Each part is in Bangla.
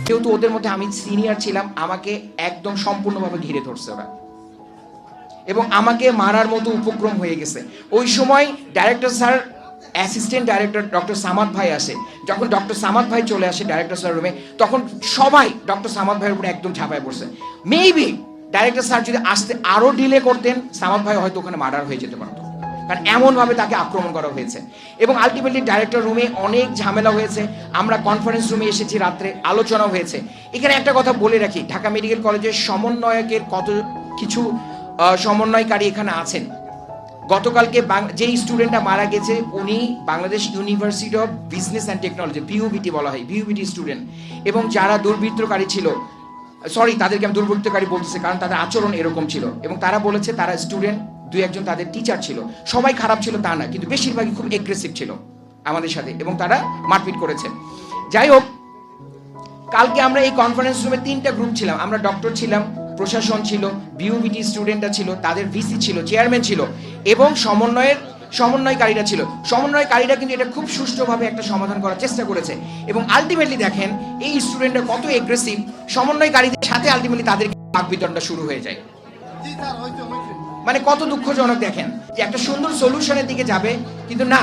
যেহেতু ওদের মধ্যে আমি সিনিয়র ছিলাম, আমাকে একদম সম্পূর্ণভাবে ঘিরে ধরছে ওরা এবং আমাকে মারার মতো উপক্রম হয়ে গেছে। ওই সময় director sir, assistant director doctor Samad ভাই আসে। যখন ডক্টর সামাদ ভাই চলে আসে ডাইরেক্টর স্যার রুমে, তখন সবাই ডক্টর সামাদ ভাইয়ের উপরে একদম ঝাঁপায় পড়ছে। মেবি ডাইরেক্টর স্যার যদি আসতে আরও ডিলে করতেন, সামাদ ভাই হয়তো ওখানে মার্ডার হয়ে যেতে পারতো, কারণ এমনভাবে তাকে আক্রমণ করা হয়েছে। এবং আলটিমেটলি ডাইরেক্টর রুমে অনেক ঝামেলা হয়েছে। আমরা কনফারেন্স রুমে এসেছি, রাত্রে আলোচনা হয়েছে। এখানে একটা কথা বলে রাখি, ঢাকা মেডিকেল কলেজের সমন্বয়কের কত কিছু সমন্বয়কারী এখানে আছেন। গতকালকে যে স্টুডেন্টটা মারা গেছে, উনি Bangladesh university of business and technology, BUBT বলা হয়, বিইউবিটি স্টুডেন্ট। এবং যারা দুর্বৃত্তকারী ছিল, সরি তাদেরকে আমি দুর্বৃত্তকারী বলতেছি কারণ তাদের আচরণ এরকম ছিল, এবং তারা বলেছে তারা স্টুডেন্ট, দুই একজন তাদের টিচার ছিল। সবাই খারাপ ছিল তা না, কিন্তু বেশিরভাগই খুব এগ্রেসিভ ছিল আমাদের সাথে এবং তারা মারপিট করেছে। যাই হোক, কালকে আমরা এই কনফারেন্স রুমে 3টা গ্রুপ ছিলাম। আমরা ডক্টর ছিলাম, প্রশাসন ছিল, বিইউবিটি স্টুডেন্টরা ছিল, তাদের ভিসি ছিল, চেয়ারম্যান ছিল এবং সমন্বয়কারীরা ছিল। সমন্বয়কারীরা কিন্তু এটা খুব সুষ্ঠুভাবে একটা সমাধান করার চেষ্টা করেছে। এবং আলটিমেটলি দেখেন এই স্টুডেন্টরা কত এগ্রেসিভ, সমন্বয়কারীদের সাথে আলটিমেটলি তাদের বাকবিতণ্ডা শুরু হয়ে যায়। মানে কত দুঃখজনক দেখেন, যে একটা সুন্দর সলিউশনের দিকে যাবে, কিন্তু না,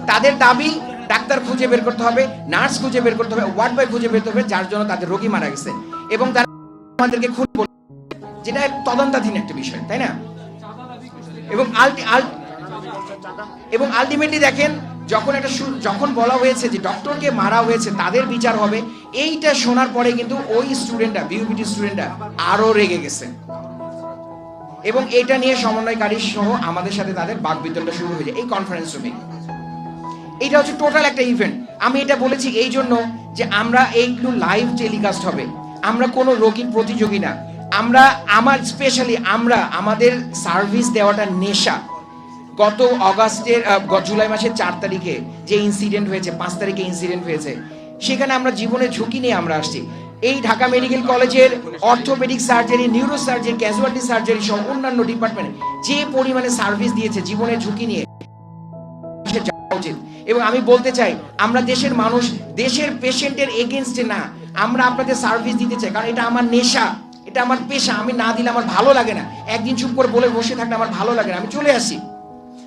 তাদের দাবি ডাক্তার খুঁজে বের করতে হবে, নার্স খুঁজে বের করতে হবে, ওয়ার্ড বয় খুঁজে বের করতে হবে, যার জন্য তাদের রোগী মারা গেছে। এবং তারা আমাদেরকে খুন বলে, যেটা তদন্তাধীন একটা বিষয়, তাই না? এবং আলটিমেটলি দেখেন, যখন বলা হয়েছে যে ডক্টরকে মারা হয়েছে, তাদের বিচার হবে, এইটা শোনার পরে কিন্তু ওই স্টুডেন্টরা, বিইউবিটি স্টুডেন্টরা আরো রেগে গেছে এবং এটা নিয়ে সমন্বয়কারী সহ আমাদের সাথে তাদের বাকবিতণ্ডা শুরু হয়ে যায় এই কনফারেন্স রুমে। এইটা হচ্ছে টোটাল একটা ইভেন্ট। আমি এটা বলেছি এই জন্য যে আমরা এইগুলো লাইভ টেলিকাস্ট হবে, আমরা কোনো রোগীর প্রতিযোগী না। স্পেশালি আমাদের সার্ভিস দেওয়াটা নেশা। গত জুলাই মাসের 4 তারিখে যে ইনসিডেন্ট হয়েছে, 5 তারিখে ইনসিডেন্ট হয়েছে, সেখানে আমরা জীবনের ঝুঁকি নিয়ে আমরা আসছি। এই ঢাকা মেডিকেল কলেজের orthopaedic surgery, neuro surgery, casualty surgery সহ অন্যান্য ডিপার্টমেন্ট যে পরিমাণে সার্ভিস দিয়েছে জীবনের ঝুঁকি নিয়ে যাওয়া উচিত। এবং আমি বলতে চাই, আমরা দেশের মানুষ, দেশের পেশেন্টের এগেনস্টে না, আমরা আপনাদের সার্ভিস দিতে চাই, কারণ এটা আমার নেশা, এটা আমার পেশা। আমি না দিলে আমার ভালো লাগে না। একদিন চুপ করে বলে বসে থাকলে আমার ভালো লাগে না, আমি চলে আসি,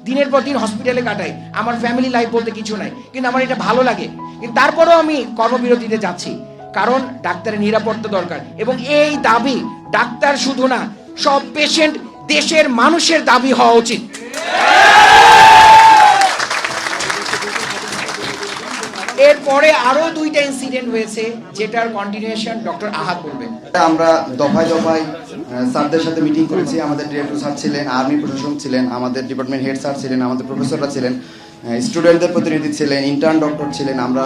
দিনের পর দিন হসপিটালে কাটাই, আমার ফ্যামিলি লাইফ বলতে কিছু নাই, কিন্তু আমার এটা ভালো লাগে। কিন্তু তারপরেও আমি কর্মবিরতিতে যাচ্ছি, কারণ ডাক্তারের নিরাপত্তা দরকার। এবং এই দাবি ডাক্তার শুধু না, সব পেশেন্ট, দেশের মানুষের দাবি হওয়া উচিত। এরপরে আরো 2টা ইনসিডেন্ট হয়েছে, যেটার কন্টিনিউশন ডক্টর আহাদ বলবেন। আমরা দফায় দফায় স্যারদের সাথে মিটিং করেছি। আমাদের ডিরেক্টর স্যার ছিলেন, আর্মি প্রশাসন ছিলেন, আমাদের ডিপার্টমেন্ট হেড স্যার ছিলেন, আমাদের প্রফেসররা ছিলেন, স্টুডেন্টদের প্রতিনিধি ছিলেন, ইন্টার্ন ডক্টর ছিলেন, আমরা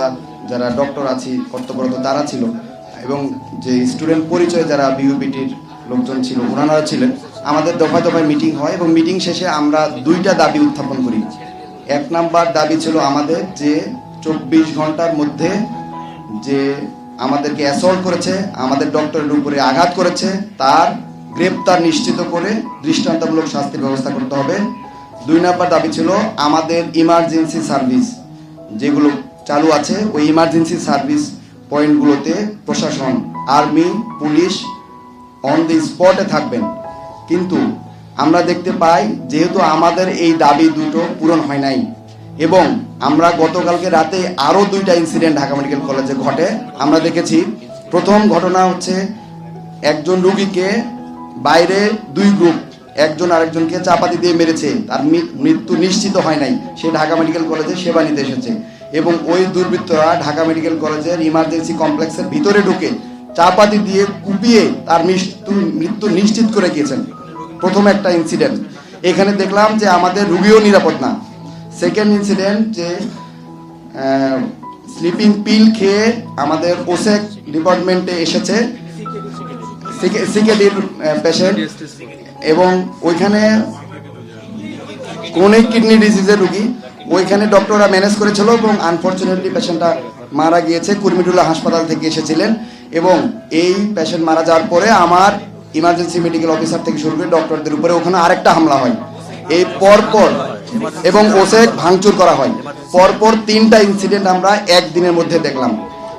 যারা ডক্টর আছি কর্তব্যরত তারা ছিল, এবং যে স্টুডেন্ট পরিচয় যারা বিইউবিটির লোকজন ছিল ওনারা ছিলেন। আমাদের দফায় দফায় মিটিং হয় এবং মিটিং শেষে আমরা 2টা দাবি উত্থাপন করি। 1 নাম্বার দাবি ছিল আমাদের যে 24 ঘন্টার মধ্যে যে আমাদেরকে অ্যাসল্ট করেছে, আমাদের ডক্টরের উপরে আঘাত করেছে, তার গ্রেপ্তার নিশ্চিত করে দৃষ্টান্তমূলক শাস্তির ব্যবস্থা করতে হবে। 2 নাম্বার দাবি ছিল আমাদের ইমার্জেন্সি সার্ভিস যেগুলো চালু আছে, ওই ইমার্জেন্সি সার্ভিস পয়েন্টগুলোতে প্রশাসন, আর্মি, পুলিশ অন দি স্পটে থাকবেন। কিন্তু আমরা দেখতে পাই যেহেতু আমাদের এই দাবি দুটো পূরণ হয় নাই, এবং আমরা গতকালকে রাতে আরও 2টা ইনসিডেন্ট ঢাকা মেডিকেল কলেজে ঘটে। আমরা দেখেছি, প্রথম ঘটনা হচ্ছে একজন রোগীকে বাইরে 2 গ্রুপ একজন আরেকজনকে চাপাতি দিয়ে মেরেছে, তার মৃত্যু নিশ্চিত হয় নাই, সে ঢাকা মেডিকেল কলেজে সেবা নিতে এসেছে, এবং ওই দুর্বৃত্তরা ঢাকা মেডিকেল কলেজের ইমার্জেন্সি কমপ্লেক্সের ভিতরে ঢুকে চাপাতি দিয়ে কুপিয়ে তার মৃত্যু নিশ্চিত করে গিয়েছেন। প্রথম একটা ইনসিডেন্ট। এখানে দেখলাম যে আমাদের রোগীও নিরাপদ না। সেকেন্ড ইনসিডেন্ট, যে স্লিপিং পিল খেয়ে আমাদের ওসেক ডিপার্টমেন্টে এসেছে সিকেডির পেশেন্ট, এবং ওইখানে ক্রনিক কিডনি ডিজিজের রোগী, ওইখানে ডক্টররা ম্যানেজ করেছিল এবং আনফরচুনেটলি পেশেন্টটা মারা গিয়েছে, কুর্মিটুলা হাসপাতাল থেকে এসেছিলেন এবং এই পেশেন্ট মারা যাওয়ার পরে আমার ইমার্জেন্সি মেডিকেল অফিসার থেকে শুরু করে ডক্টরদের উপরে ওখানে আরেকটা হামলা হয়। এই পরপর এবং ওসেক ভাঙচুর করা হয়, পরপর 3টা ইনসিডেন্ট আমরা একদিনের মধ্যে দেখলাম।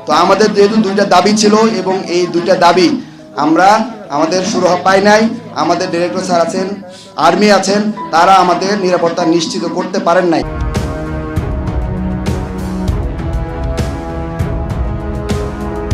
তো আমাদের যেহেতু 2টা দাবি ছিল এবং এই 2টা দাবি আমরা আমাদের সুরাহা পাই নাই। আমাদের ডিরেক্টর স্যার আছেন, আর্মি আছেন, তারা আমাদের নিরাপত্তা নিশ্চিত করতে পারেন নাই।